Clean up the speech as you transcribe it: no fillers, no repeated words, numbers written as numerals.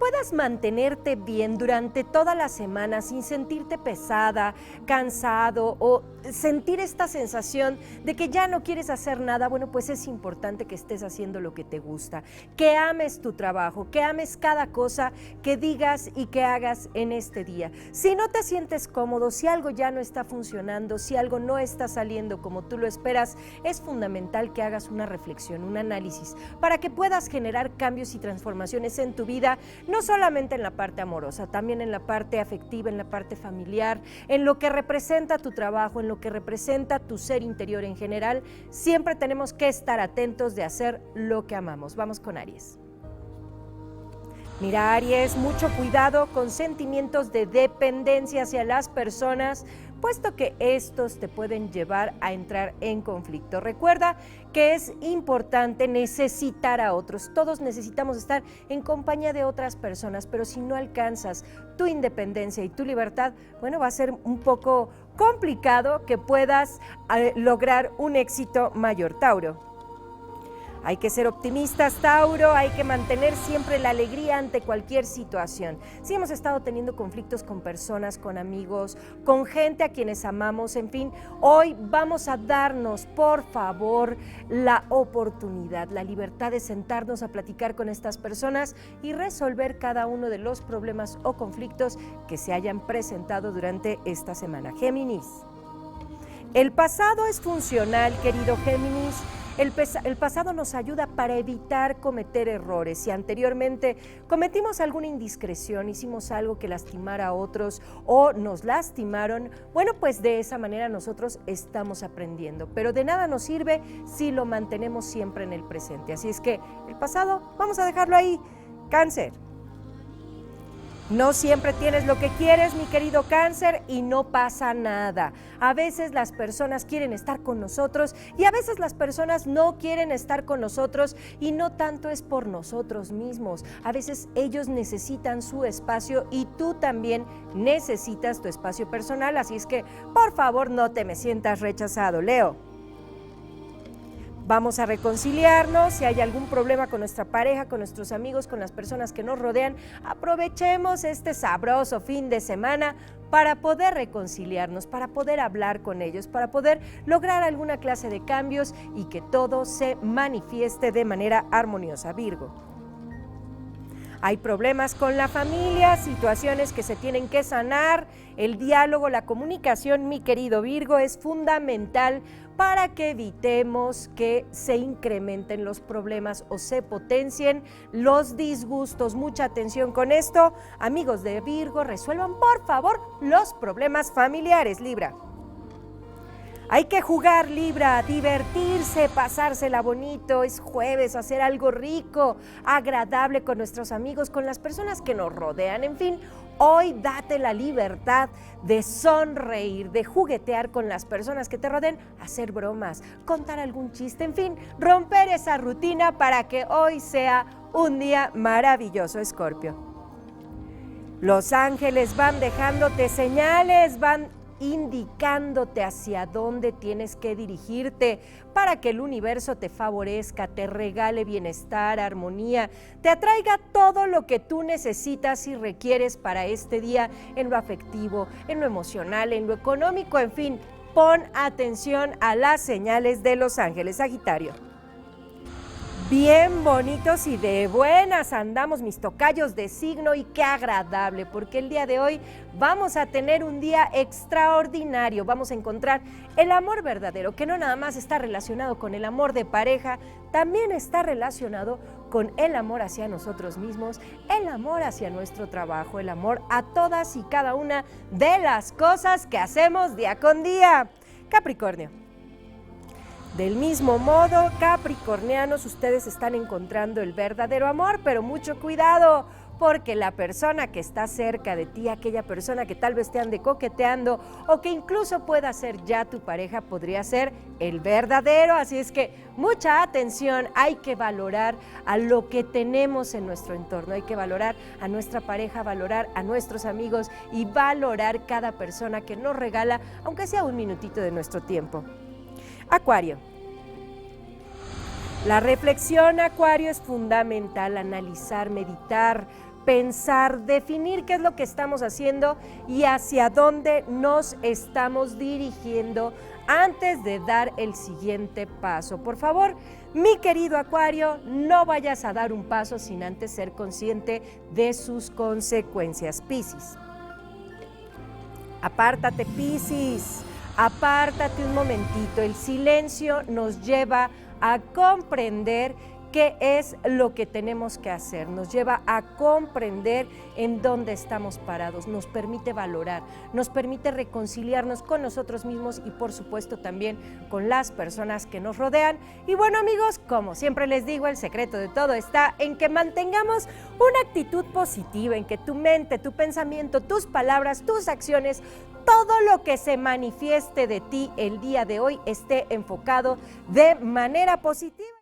puedas mantenerte bien durante toda la semana sin sentirte pesada, cansado o sentir esta sensación de que ya no quieres hacer nada, bueno, pues es importante que estés haciendo lo que te gusta, que ames tu trabajo, que ames cada cosa que digas y que hagas en este día. Si no te sientes cómodo, si algo ya no está funcionando, si algo no está saliendo como tú lo esperas, es fundamental que hagas una reflexión, un análisis, para que puedas generar cambios y transformaciones en tu vida, no solamente en la parte amorosa, también en la parte afectiva, en la parte familiar, en lo que representa tu trabajo, en lo que representa tu ser interior en general. Siempre tenemos que estar atentos de hacer lo que amamos. Vamos con Aries. Mira, Aries, mucho cuidado con sentimientos de dependencia hacia las personas, puesto que estos te pueden llevar a entrar en conflicto. Recuerda que es importante necesitar a otros. Todos necesitamos estar en compañía de otras personas, pero si no alcanzas tu independencia y tu libertad, bueno, va a ser un poco complicado que puedas lograr un éxito mayor. Tauro. Hay que ser optimistas, Tauro, hay que mantener siempre la alegría ante cualquier situación. Si hemos estado teniendo conflictos con personas, con amigos, con gente a quienes amamos, en fin, hoy vamos a darnos, por favor, la oportunidad, la libertad de sentarnos a platicar con estas personas y resolver cada uno de los problemas o conflictos que se hayan presentado durante esta semana. Géminis. El pasado es funcional, querido Géminis. El pasado nos ayuda para evitar cometer errores. Si anteriormente cometimos alguna indiscreción, hicimos algo que lastimara a otros o nos lastimaron, bueno, pues de esa manera nosotros estamos aprendiendo. Pero de nada nos sirve si lo mantenemos siempre en el presente. Así es que el pasado, vamos a dejarlo ahí. Cáncer. No siempre tienes lo que quieres, mi querido Cáncer, y no pasa nada. A veces las personas quieren estar con nosotros y a veces las personas no quieren estar con nosotros y no tanto es por nosotros mismos. A veces ellos necesitan su espacio y tú también necesitas tu espacio personal, así es que por favor no te me sientas rechazado. Leo. Vamos a reconciliarnos, si hay algún problema con nuestra pareja, con nuestros amigos, con las personas que nos rodean, aprovechemos este sabroso fin de semana para poder reconciliarnos, para poder hablar con ellos, para poder lograr alguna clase de cambios y que todo se manifieste de manera armoniosa. Virgo. Hay problemas con la familia, situaciones que se tienen que sanar. El diálogo, la comunicación, mi querido Virgo, es fundamental para que evitemos que se incrementen los problemas o se potencien los disgustos. Mucha atención con esto. Amigos de Virgo, resuelvan por favor los problemas familiares. Libra. Hay que jugar, Libra, divertirse, pasársela bonito, es jueves, hacer algo rico, agradable con nuestros amigos, con las personas que nos rodean, en fin, hoy date la libertad de sonreír, de juguetear con las personas que te rodeen, hacer bromas, contar algún chiste, en fin, romper esa rutina para que hoy sea un día maravilloso, Escorpio. Los ángeles van dejándote señales, van indicándote hacia dónde tienes que dirigirte para que el universo te favorezca, te regale bienestar, armonía, te atraiga todo lo que tú necesitas y requieres para este día en lo afectivo, en lo emocional, en lo económico, en fin, pon atención a las señales de los ángeles. Sagitario. Bien bonitos y de buenas andamos mis tocayos de signo y qué agradable, porque el día de hoy vamos a tener un día extraordinario, vamos a encontrar el amor verdadero, que no nada más está relacionado con el amor de pareja, también está relacionado con el amor hacia nosotros mismos, el amor hacia nuestro trabajo, el amor a todas y cada una de las cosas que hacemos día con día. Capricornio. Del mismo modo, capricornianos, ustedes están encontrando el verdadero amor, pero mucho cuidado, porque la persona que está cerca de ti, aquella persona que tal vez te ande coqueteando o que incluso pueda ser ya tu pareja, podría ser el verdadero. Así es que mucha atención, hay que valorar a lo que tenemos en nuestro entorno, hay que valorar a nuestra pareja, valorar a nuestros amigos y valorar cada persona que nos regala, aunque sea un minutito de nuestro tiempo. Acuario. La reflexión, Acuario, es fundamental, analizar, meditar, pensar, definir qué es lo que estamos haciendo y hacia dónde nos estamos dirigiendo antes de dar el siguiente paso. Por favor, mi querido Acuario, no vayas a dar un paso sin antes ser consciente de sus consecuencias. Piscis. Apártate, Piscis. Apártate un momentito. El silencio nos lleva a comprender qué es lo que tenemos que hacer, nos lleva a comprender en dónde estamos parados, nos permite valorar, nos permite reconciliarnos con nosotros mismos y por supuesto también con las personas que nos rodean. Y bueno, amigos, como siempre les digo, el secreto de todo está en que mantengamos una actitud positiva, en que tu mente, tu pensamiento, tus palabras, tus acciones, todo lo que se manifieste de ti el día de hoy esté enfocado de manera positiva.